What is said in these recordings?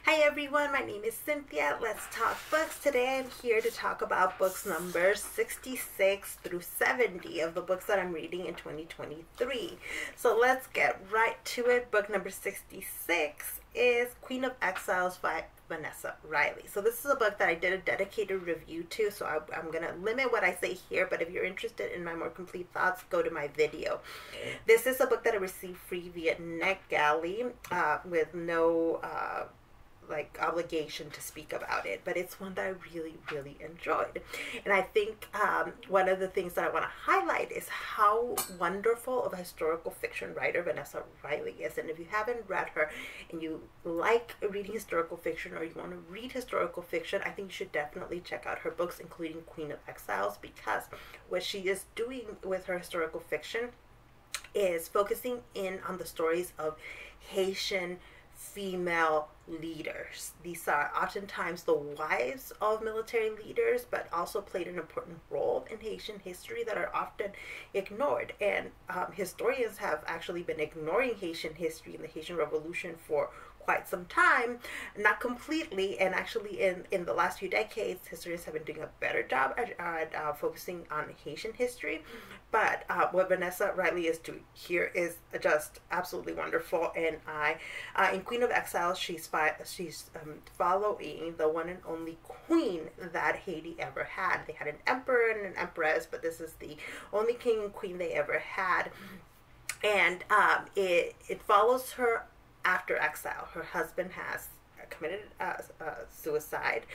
Hi everyone, my name is Cynthia. Let's talk books. Today I'm here to talk about books numbers 66 through 70 of the books that I'm reading in 2023. So let's get right to it. Book number 66 is Queen of Exiles by Vanessa Riley. So this is a book that I did a dedicated review to, so I'm going to limit what I say here, but if you're interested in my more complete thoughts, go to my video. This is a book that I received free via NetGalley with no obligation to speak about it, but it's one that I really enjoyed. And I think one of the things that I want to highlight is how wonderful of a historical fiction writer Vanessa Riley is. And if you haven't read her and you like reading historical fiction, or you want to read historical fiction, I think you should definitely check out her books, including Queen of Exiles, because what she is doing with her historical fiction is focusing in on the stories of Haitian female leaders. These are oftentimes the wives of military leaders, but also played an important role in Haitian history that are often ignored. And historians have actually been ignoring Haitian history and the Haitian Revolution for quite some time, not completely, and actually in the last few decades historians have been doing a better job at focusing on Haitian history. But what Vanessa Riley is doing here is just absolutely wonderful. And in Queen of Exiles, she's following the one and only queen that Haiti ever had. They had an emperor and an empress, but this is the only king and queen they ever had. And it follows her after exile. Her husband has committed suicide.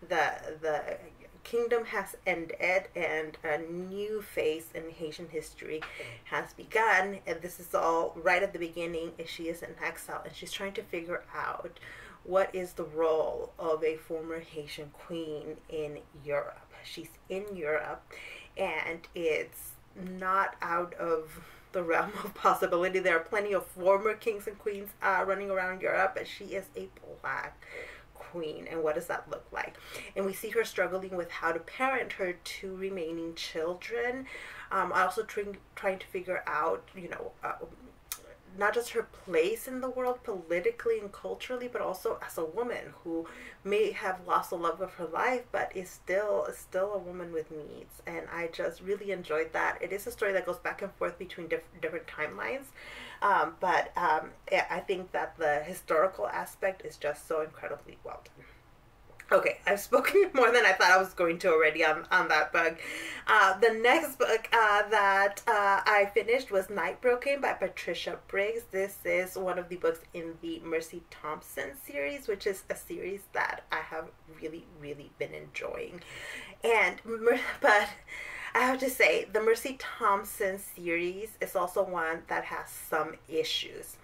The kingdom has ended, and a new phase in Haitian history has begun. And this is all right at the beginning. She is in exile, and she's trying to figure out what is the role of a former Haitian queen in Europe. She's in Europe, and it's not out of the realm of possibility. There are plenty of former kings and queens running around Europe, but she is a black queen. And what does that look like? And we see her struggling with how to parent her two remaining children. Also trying to figure out, not just her place in the world politically and culturally, but also as a woman who may have lost the love of her life, but is still a woman with needs. And I just really enjoyed that. It is a story that goes back and forth between different timelines, but I think that the historical aspect is just so incredibly well done. Okay, I've spoken more than I thought I was going to already on that book. The next book that I finished was Night Broken by Patricia Briggs. This is one of the books in the Mercy Thompson series, which is a series that I have really been enjoying. But I have to say, the Mercy Thompson series is also one that has some issues,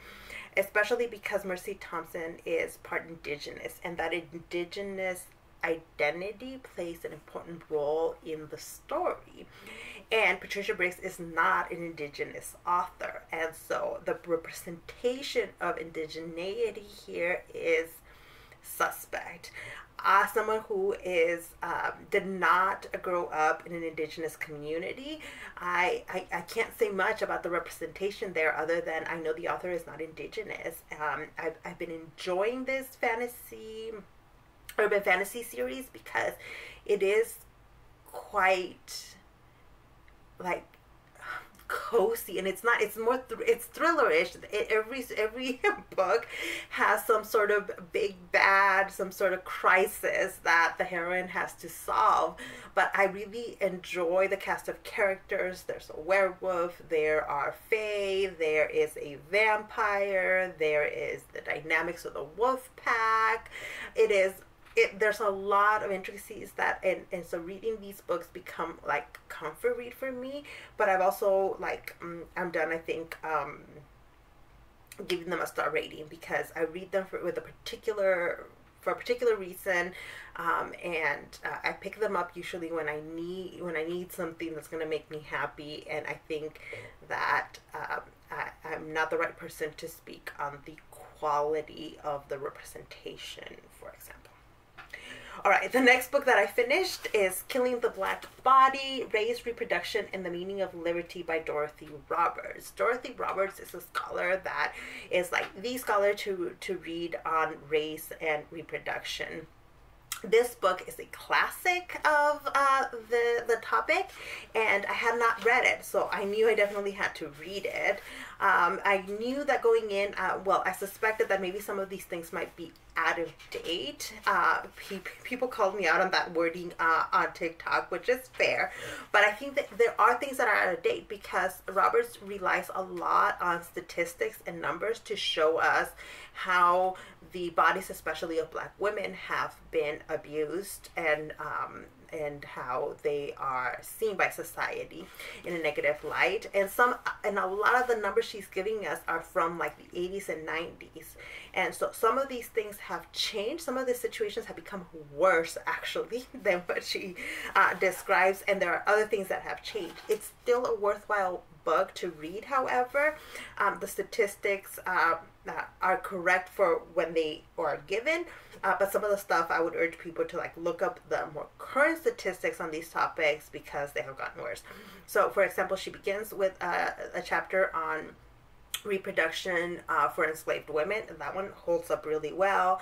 especially because Mercy Thompson is part indigenous, and that indigenous identity plays an important role in the story. And Patricia Briggs is not an indigenous author, and so the representation of indigeneity here is suspect. Someone who did not grow up in an indigenous community, I can't say much about the representation there other than I know the author is not indigenous. I've been enjoying this urban fantasy series because it is quite cozy, and it's thrillerish. Every book has some sort of big bad, some sort of crisis that the heroine has to solve. But I really enjoy the cast of characters. There's a werewolf, there are fae, there is a vampire, there is the dynamics of the wolf pack. There's a lot of intricacies that, and so reading these books become like comfort read for me. But I've also I'm done, I think, giving them a star rating because I read them for a particular reason, and I pick them up usually when I need something that's going to make me happy. And I think that I'm not the right person to speak on the quality of the representation, for example. All right, the next book that I finished is Killing the Black Body, Race, Reproduction, and the Meaning of Liberty by Dorothy Roberts. Dorothy Roberts is a scholar that is like the scholar to read on race and reproduction. This book is a classic of the topic, and I had not read it, so I knew I definitely had to read it. I knew that going in, well, I suspected that maybe some of these things might be out of date. People called me out on that wording on TikTok, which is fair, but I think that there are things that are out of date because Roberts relies a lot on statistics and numbers to show us how the bodies, especially of Black women, have been abused and how they are seen by society in a negative light. And a lot of the numbers she's giving us are from like the 80s and 90s. And so some of these things have changed. Some of the situations have become worse actually than what she describes. And there are other things that have changed. It's still a worthwhile book to read, however. The statistics are correct for when they are given, but some of the stuff I would urge people to like look up the more current statistics on these topics because they have gotten worse. So for example, she begins with a chapter on reproduction for enslaved women, and that one holds up really well.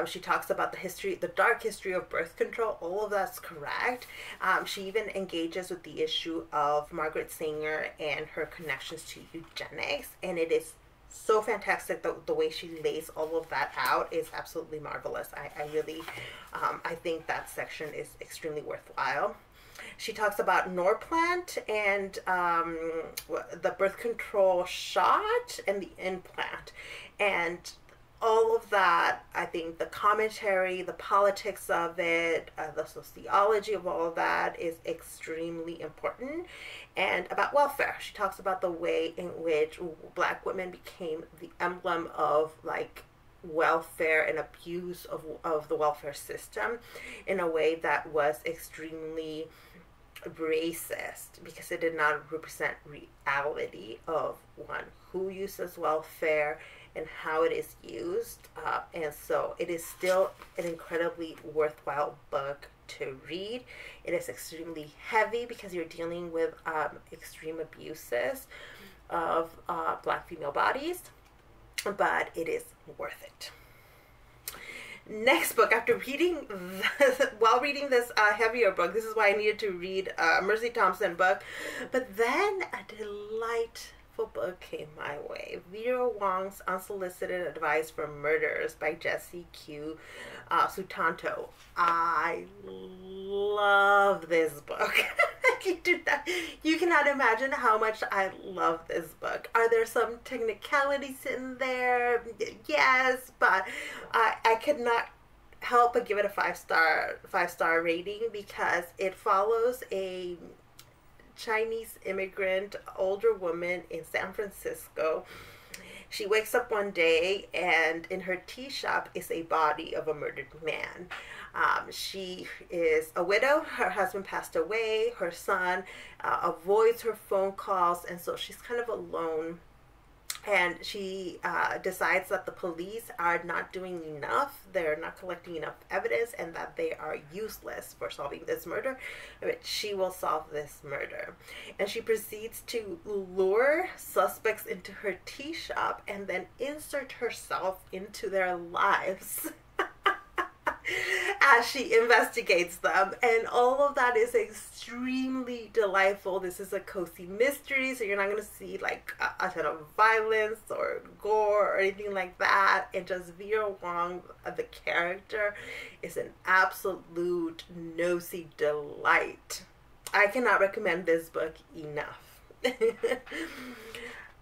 She talks about the dark history of birth control. All of that's correct. She even engages with the issue of Margaret Sanger and her connections to eugenics, and it is so fantastic. The way she lays all of that out is absolutely marvelous. I really, I think that section is extremely worthwhile. She talks about Norplant and the birth control shot and the implant. And all of that, I think the commentary, the politics of it, the sociology of all of that is extremely important. And about welfare, she talks about the way in which Black women became the emblem of like welfare and abuse of the welfare system in a way that was extremely racist because it did not represent reality of one who uses welfare and how it is used, and so it is still an incredibly worthwhile book to read. It is extremely heavy because you're dealing with extreme abuses of Black female bodies, but it is worth it. Next book, after reading while reading this heavier book, this is why I needed to read a Mercy Thompson book, but then a delightful book came my way. Vera Wong's Unsolicited Advice for Murderers by Jessie Q. Sutanto. I love this book. You cannot imagine how much I love this book. Are there some technicalities in there? Yes, but I could not help but give it a five-star rating because it follows a Chinese immigrant older woman in San Francisco. She wakes up one day and in her tea shop is a body of a murdered man. She is a widow. Her husband passed away. Her son avoids her phone calls, and so she's kind of alone. And she decides that the police are not doing enough. They're not collecting enough evidence and that they are useless for solving this murder. But she will solve this murder. And she proceeds to lure suspects into her tea shop and then insert herself into their lives as she investigates them, and all of that is extremely delightful. This is a cozy mystery, so you're not going to see like a ton of violence or gore or anything like that. And just Vera Wong, the character, is an absolute nosy delight. I cannot recommend this book enough.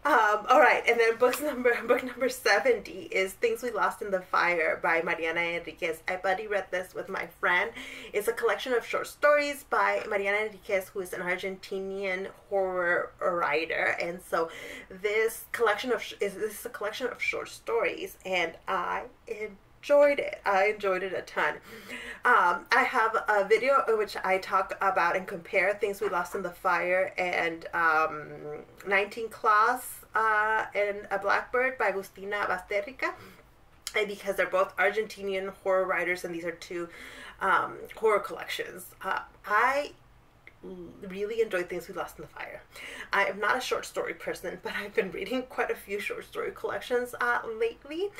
All right, and then book number 70 is Things We Lost in the Fire by Mariana Enriquez. I buddy read this with my friend. It's a collection of short stories by Mariana Enriquez, who is an Argentinian horror writer. And so this collection is a collection of short stories, and I enjoyed it. I enjoyed it a ton. I have a video in which I talk about and compare Things We Lost in the Fire and 19 Claws and a Blackbird by Agustina Basterrica. and because they're both Argentinian horror writers, and these are two horror collections. I really enjoyed Things We Lost in the Fire. I am not a short story person, but I've been reading quite a few short story collections lately.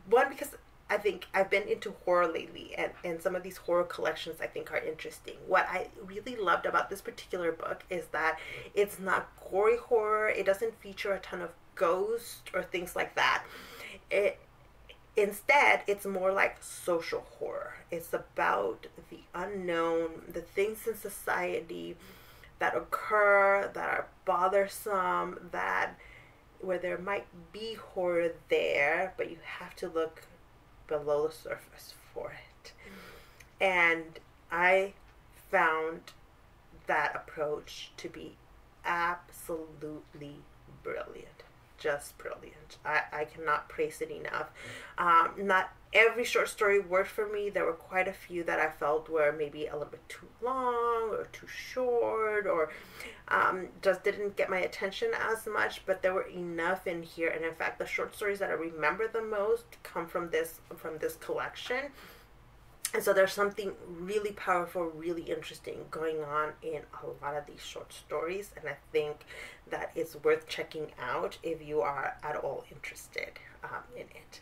One, because I think I've been into horror lately, and some of these horror collections I think are interesting. What I really loved about this particular book is that it's not gory horror. It doesn't feature a ton of ghosts or things like that. Instead, it's more like social horror. It's about the unknown, the things in society that occur, that are bothersome, where there might be horror there, but you have to look below the surface for it. And I found that approach to be absolutely brilliant. Just brilliant. I cannot praise it enough. Not every short story worked for me. There were quite a few that I felt were maybe a little bit too long or too short, or just didn't get my attention as much, but there were enough in here. And in fact, the short stories that I remember the most come from this collection. And so there's something really powerful, really interesting going on in a lot of these short stories, and I think that it's worth checking out if you are at all interested in it.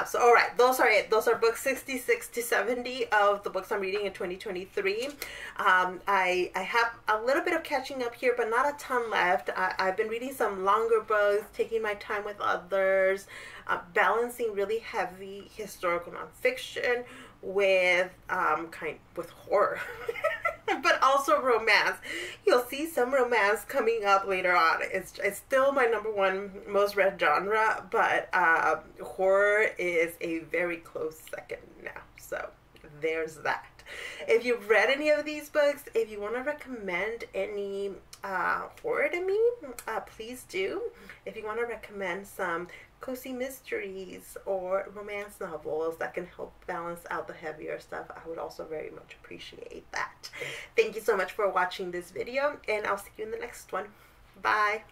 So all right, those are it. Those are books 66 to 70 of the books I'm reading in 2023. I have a little bit of catching up here, but not a ton left. I've been reading some longer books, taking my time with others, balancing really heavy historical nonfiction with with horror. But also romance. You'll see some romance coming up later on. It's still my #1 most read genre, but horror is a very close second now. So there's that. If you've read any of these books, if you want to recommend any horror to me, please do. If you want to recommend some cozy mysteries or romance novels that can help balance out the heavier stuff, I would also very much appreciate that. Thank you so much for watching this video, and I'll see you in the next one. Bye.